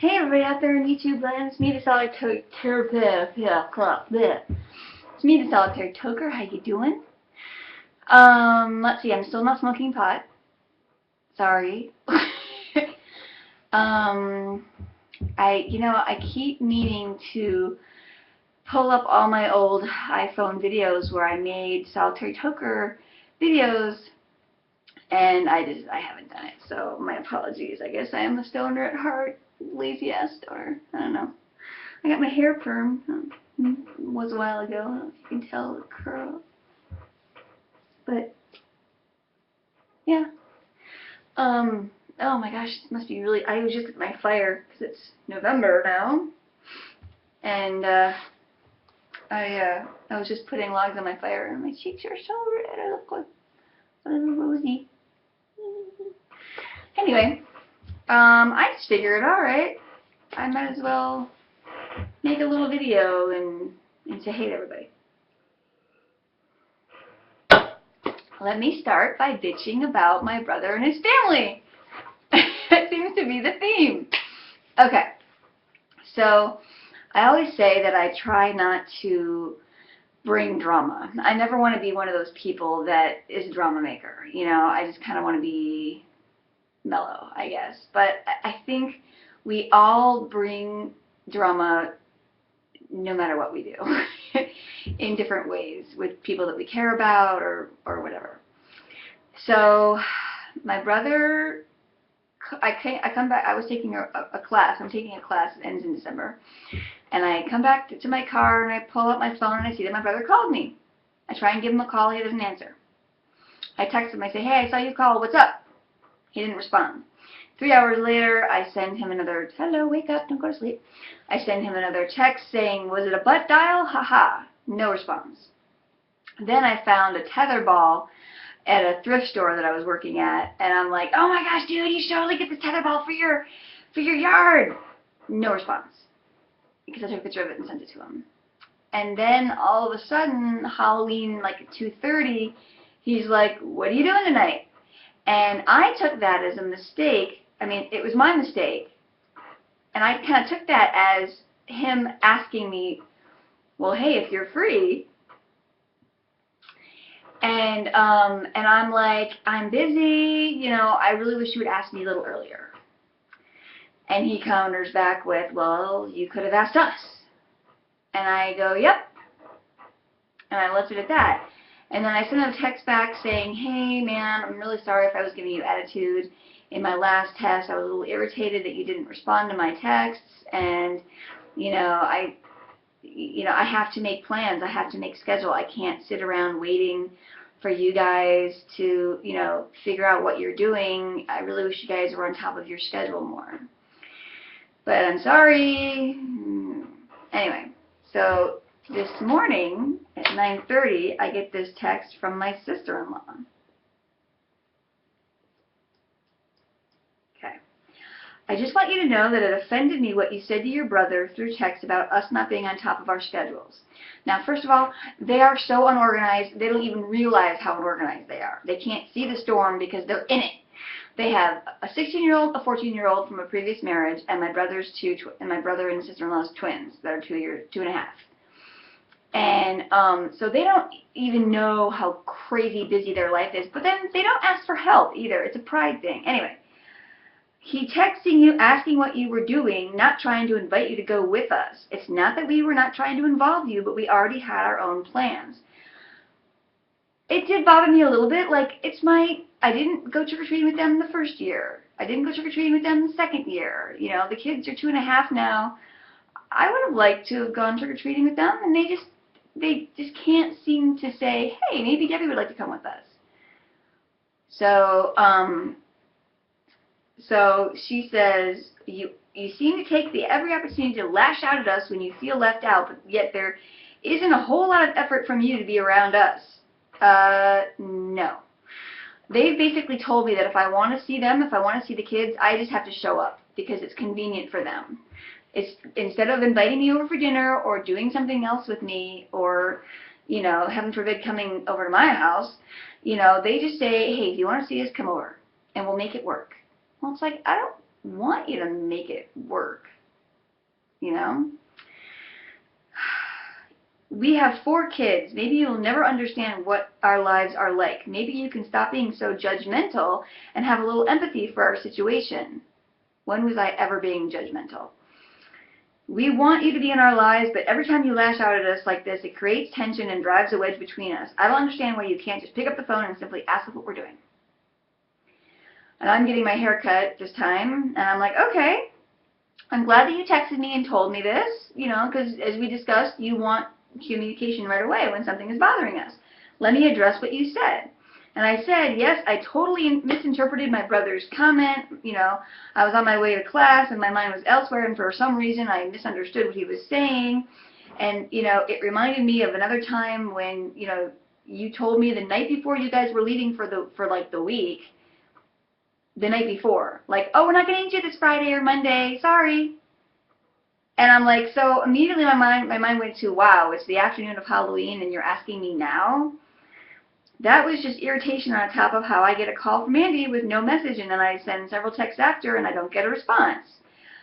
Hey everybody out there in YouTube land, it's me the solitary It's me the solitary toker, how you doing? Let's see, I'm still not smoking pot. Sorry. um I keep meaning to pull up all my old iPhone videos where I made solitary toker videos, and I haven't done it, so my apologies. I guess I am a stoner at heart. Lazy ass stoner. I don't know. I got my hair perm. It was a while ago. I don't know if you can tell the curl. But yeah. Oh my gosh, it must be really. I was just at my fire because it's November now, and I was just putting logs on my fire, and my cheeks are so red. I look like a little rosy. Anyway, I just figured, all right, I might as well make a little video and say hey to everybody. Let me start by bitching about my brother and his family. That seems to be the theme. Okay, so I always say that I try not to bring drama. I never want to be one of those people that is a drama maker. You know, I just kind of want to be mellow, I guess. But I think we all bring drama no matter what we do in different ways with people that we care about or whatever. So my brother, I come back, I was taking a class, I'm taking a class that ends in December, and I come back to my car and I pull up my phone and I see that my brother called me. I try and give him a call, he doesn't answer. I text him, I say, hey, I saw you call, what's up? He didn't respond. 3 hours later, I send him another, hello, wake up, don't go to sleep. I send him another text saying, was it a butt dial? Haha, no response. Then I found a tether ball at a thrift store that I was working at, and I'm like, oh my gosh, dude, you should totally get this tether ball for your yard. No response, because I took a picture of it and sent it to him. And then all of a sudden, Halloween, like at 2:30, he's like, what are you doing tonight? And I took that as a mistake. I mean, it was my mistake. And I kind of took that as him asking me, well, hey, if you're free. And I'm like, I'm busy, you know, I really wish you would ask me a little earlier. And he counters back with, well, you could have asked us. And I go, yep. And I left it at that. And then I sent him a text back saying, hey, man, I'm really sorry if I was giving you attitude. In my last test, I was a little irritated that you didn't respond to my texts. And, I have to make plans. I have to make schedule. I can't sit around waiting for you guys to, figure out what you're doing. I really wish you guys were on top of your schedule more. But I'm sorry. Anyway, so this morning at 9:30, I get this text from my sister-in-law. Okay. I just want you to know that it offended me what you said to your brother through text about us not being on top of our schedules. Now, first of all, they are so unorganized, they don't even realize how unorganized they are. They can't see the storm because they're in it. They have a 16-year-old, a 14-year-old from a previous marriage, and my brother and sister-in-law's twins that are 2.5. And so they don't even know how crazy busy their life is, but then they don't ask for help either. It's a pride thing. Anyway, he texting you, asking what you were doing, not trying to invite you to go with us. It's not that we were not trying to involve you, but we already had our own plans. It did bother me a little bit. Like, I didn't go trick-or-treating with them the first year. I didn't go trick-or-treating with them the second year. The kids are 2.5 now. I would have liked to have gone trick-or-treating with them, and they just can't seem to say, hey, maybe Debbie would like to come with us. So, so she says, you seem to take every opportunity to lash out at us when you feel left out, but yet there isn't a whole lot of effort from you to be around us. No. They've basically told me that if I want to see them, if I want to see the kids, I just have to show up because it's convenient for them. It's instead of inviting me over for dinner or doing something else with me or, heaven forbid coming over to my house, they just say, hey, if you want to see us, come over and we'll make it work. Well, it's like, I want you to make it work, you know? We have 4 kids. Maybe you'll never understand what our lives are like. Maybe you can stop being so judgmental and have a little empathy for our situation. When was I ever being judgmental? We want you to be in our lives, but every time you lash out at us like this, it creates tension and drives a wedge between us. I don't understand why you can't just pick up the phone and simply ask us what we're doing. And I'm getting my hair cut this time, and I'm like, okay, I'm glad that you texted me and told me this, you know, because as we discussed, you want communication right away when something is bothering us. Let me address what you said. And I said, yes, I totally misinterpreted my brother's comment. You know, I was on my way to class and my mind was elsewhere, and for some reason I misunderstood what he was saying. And, you know, it reminded me of another time when, you know, you told me the night before you guys were leaving for the week, the night before, like, oh, we're not going to eat you this Friday or Monday, sorry. And I'm like, so immediately my mind went to, wow, it's the afternoon of Halloween and you're asking me now? That was just irritation on top of how I get a call from Andy with no message, and then I send several texts after and I don't get a response.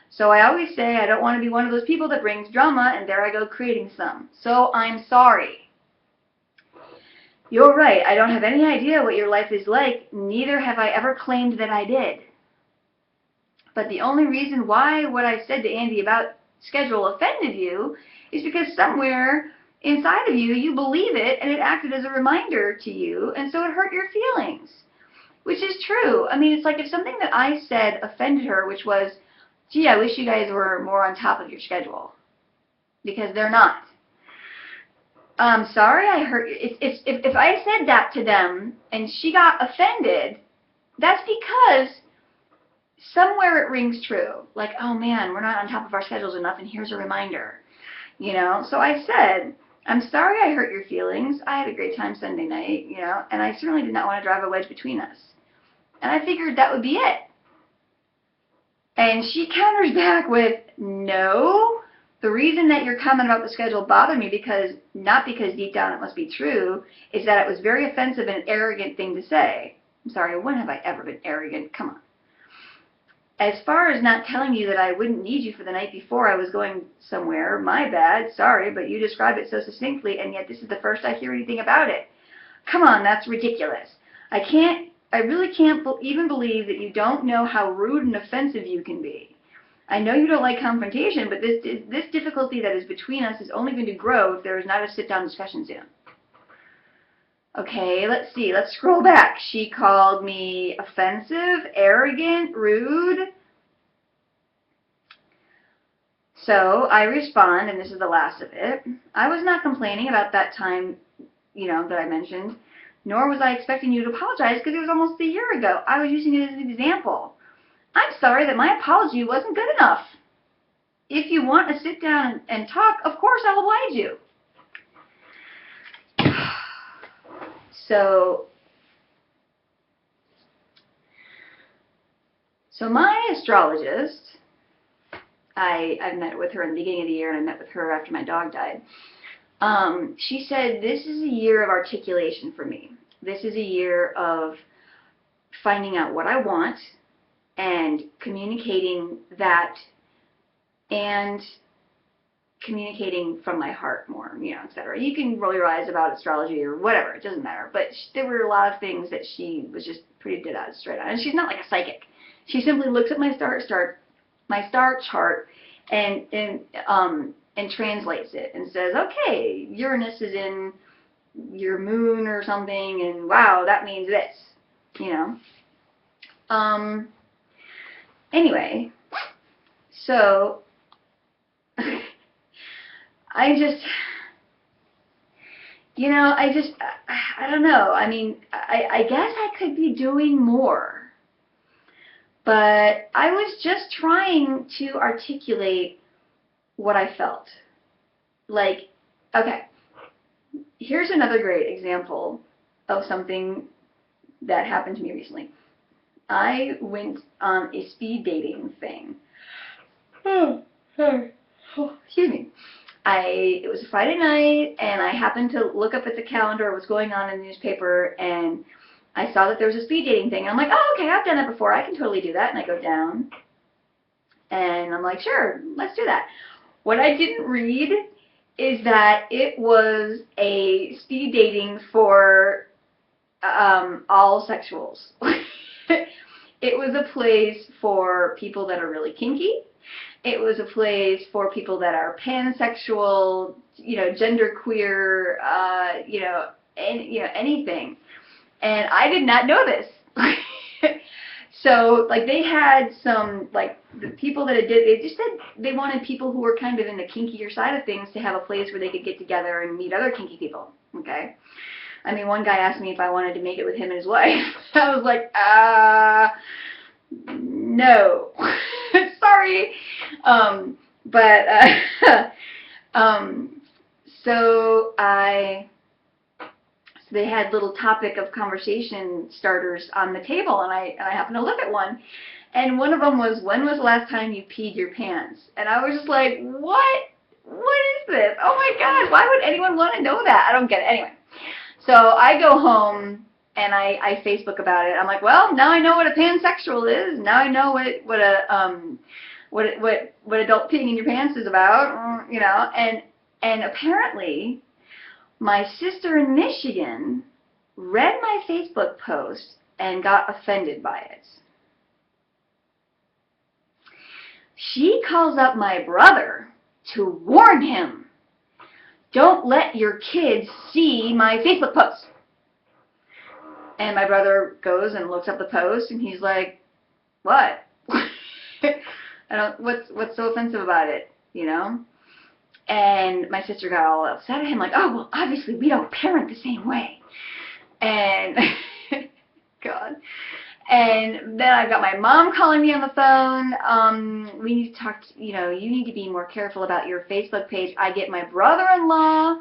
So I always say I don't want to be one of those people that brings drama, and there I go creating some. So I'm sorry. You're right, I don't have any idea what your life is like, neither have I ever claimed that I did. But the only reason why what I said to Andy about schedule offended you is because somewhere inside of you, you believe it, and it acted as a reminder to you, and so it hurt your feelings, which is true. I mean, it's like if something that I said offended her, which was, gee, I wish you guys were more on top of your schedule, because they're not. I'm sorry I hurt you. If I said that to them and she got offended, that's because somewhere it rings true. Like, oh man, we're not on top of our schedules enough, and here's a reminder. You know, so I said, I'm sorry I hurt your feelings. I had a great time Sunday night, you know, and I certainly did not want to drive a wedge between us. And I figured that would be it. And she counters back with, no, the reason that your comment about the schedule bothered me, not because deep down it must be true, is that it was very offensive and an arrogant thing to say. I'm sorry, when have I ever been arrogant? Come on. As far as not telling you that I wouldn't need you for the night before I was going somewhere, my bad, sorry, but you described it so succinctly, and yet this is the first I hear anything about it. Come on, that's ridiculous. I really can't even believe that you don't know how rude and offensive you can be. I know you don't like confrontation, but this difficulty that is between us is only going to grow if there is not a sit-down discussion soon. Okay, let's see. Let's scroll back. She called me offensive, arrogant, rude. So I respond, and this is the last of it. I was not complaining about that time, you know, that I mentioned, nor was I expecting you to apologize because it was almost a year ago. I was using it as an example. I'm sorry that my apology wasn't good enough. If you want to sit down and talk, of course I'll oblige you. So my astrologist, I've met with her in the beginning of the year, and I met with her after my dog died. She said, this is a year of articulation for me. This is a year of finding out what I want and communicating that, and communicating from my heart more, you know, etc. You can roll your eyes about astrology or whatever, it doesn't matter. But there were a lot of things that she was just pretty dead on, straight on. And she's not like a psychic. She simply looks at my star chart and translates it and says, okay, Uranus is in your moon or something, and wow, that means this, you know. Anyway, so I don't know. I mean, I guess I could be doing more. But I was just trying to articulate what I felt. Like, okay, here's another great example of something that happened to me recently. I went on a speed dating thing. Excuse me. It was a Friday night, and I happened to look up at the calendar what's going on in the newspaper, and I saw that there was a speed dating thing, and I'm like, oh, okay, I've done that before. I can totally do that. And I go down, And I'm like, sure, let's do that. What I didn't read is that it was a speed dating for all sexuals. It was a place for people that are really kinky. It was a place for people that are pansexual, genderqueer, anything. And I did not know this. So, like, they had some, like, the people that it did, they just said they wanted people who were kind of in the kinkier side of things to have a place where they could get together and meet other kinky people, okay? I mean, one guy asked me if I wanted to make it with him and his wife. I was like, no. Sorry. So they had little topic of conversation starters on the table, and I happened to look at one, and one of them was, when was the last time you peed your pants? And I was just like, what? What is this? Oh my God, why would anyone want to know that? I don't get it. Anyway, so I go home and I Facebook about it. I'm like, well, now I know what a pansexual is. Now I know what adult peeing in your pants is about, and apparently my sister in Michigan read my Facebook post and got offended by it. She calls up my brother to warn him, don't let your kids see my Facebook post. And my brother goes and looks up the post, and he's like, what? What's so offensive about it, And my sister got all upset at him, like, oh, well, obviously we don't parent the same way. And, God. And then I've got my mom calling me on the phone. We need to talk, you need to be more careful about your Facebook page. I get my brother-in-law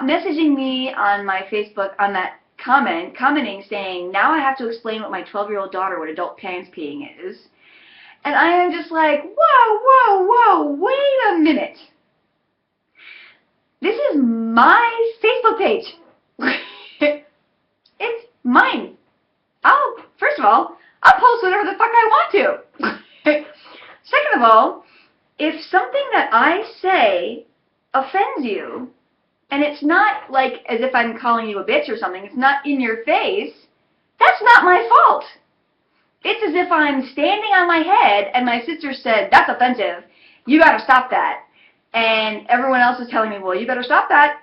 messaging me on my Facebook, on that commenting, saying, now I have to explain what my 12-year-old daughter what adult pants peeing is. And I am just like, whoa, wait a minute. This is my Facebook page. It's mine. First of all, I'll post whatever the fuck I want to. Second of all, if something that I say offends you, and it's not like as if I'm calling you a bitch or something, it's not in your face, that's not my fault. It's as if I'm standing on my head and my sister said, that's offensive, you gotta stop that. And everyone else is telling me, well, you better stop that.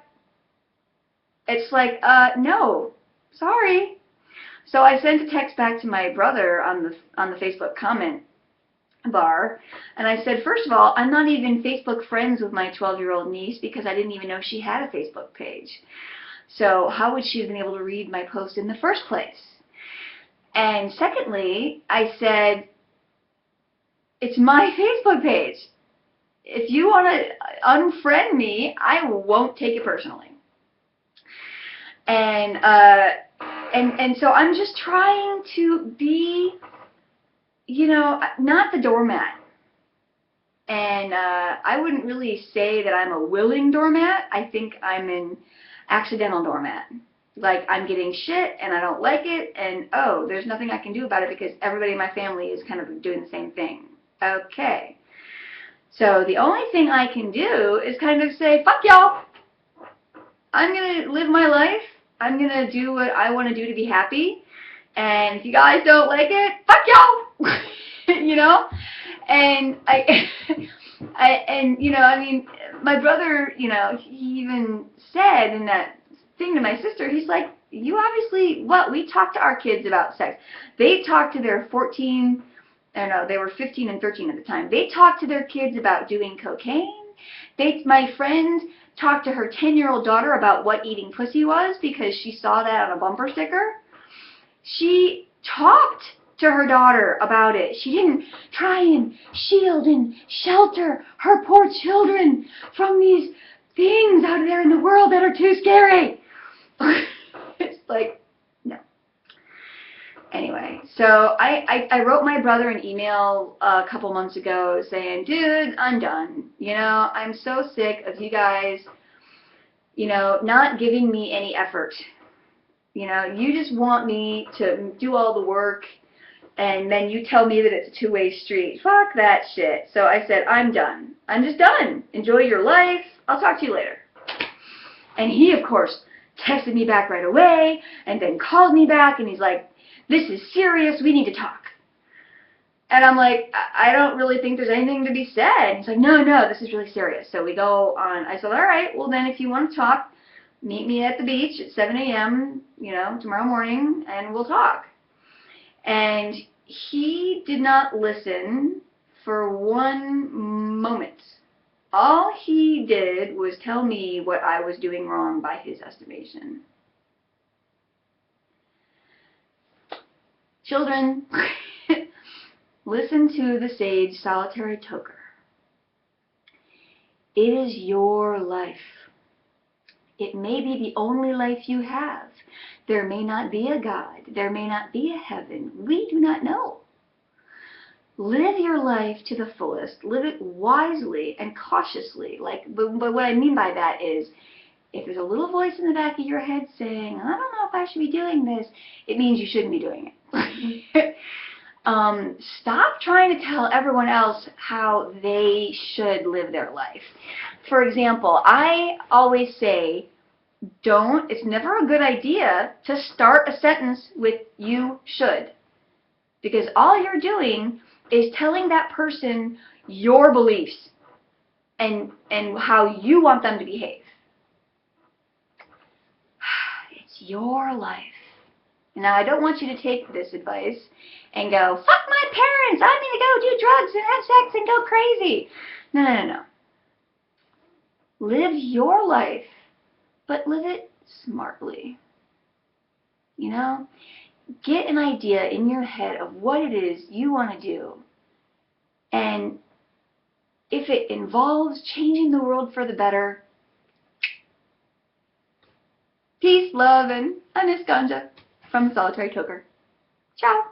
It's like, no, sorry. So I sent a text back to my brother on the Facebook comment bar, and I said, first of all, I'm not even Facebook friends with my 12-year-old niece because I didn't even know she had a Facebook page. So how would she have been able to read my post in the first place? And secondly, I said, it's my Facebook page. If you want to unfriend me, I won't take it personally. And so I'm just trying to be, not the doormat. And I wouldn't really say that I'm a willing doormat. I think I'm an accidental doormat. Like, I'm getting shit and I don't like it, and oh, there's nothing I can do about it because everybody in my family is kind of doing the same thing. Okay. So the only thing I can do is kind of say, fuck y'all. I'm going to live my life. I'm going to do what I want to do to be happy. And if you guys don't like it, fuck y'all. And my brother, he even said in that thing to my sister, he's like, you obviously, we talk to our kids about sex. They talk to their 14, they were 15 and 13 at the time. They talk to their kids about doing cocaine. My friend talked to her 10-year-old daughter about what eating pussy was because she saw that on a bumper sticker. She talked to her daughter about it. She didn't try and shield and shelter her poor children from these things out there in the world that are too scary. It's like, no. Anyway, so I wrote my brother an email a couple months ago saying, dude, I'm done. I'm so sick of you guys, not giving me any effort. You just want me to do all the work and then you tell me that it's a two-way street. Fuck that shit. So I said, I'm done. I'm just done. Enjoy your life. I'll talk to you later. And he, of course, texted me back right away, and then called me back, and he's like, this is serious. We need to talk. And I'm like, I don't really think there's anything to be said. And he's like, no, this is really serious. So we go on. I said, all right, well then if you want to talk, meet me at the beach at 7 a.m., tomorrow morning, and we'll talk. And he did not listen for one moment. All he did was tell me what I was doing wrong by his estimation. Children, listen to the sage solitary toker. It is your life. It may be the only life you have. There may not be a God. There may not be a heaven. We do not know. Live your life to the fullest. Live it wisely and cautiously. But what I mean by that is, if there's a little voice in the back of your head saying, I don't know if I should be doing this, it means you shouldn't be doing it. Stop trying to tell everyone else how they should live their life. For example, I always say, it's never a good idea to start a sentence with you should. Because all you're doing is telling that person your beliefs and how you want them to behave. It's your life. Now, I don't want you to take this advice and go, fuck my parents, I'm going to go do drugs and have sex and go crazy. No. Live your life, but live it smartly. Get an idea in your head of what it is you want to do. And if it involves changing the world for the better, peace, love, and I miss ganja from Solitary Toker. Ciao.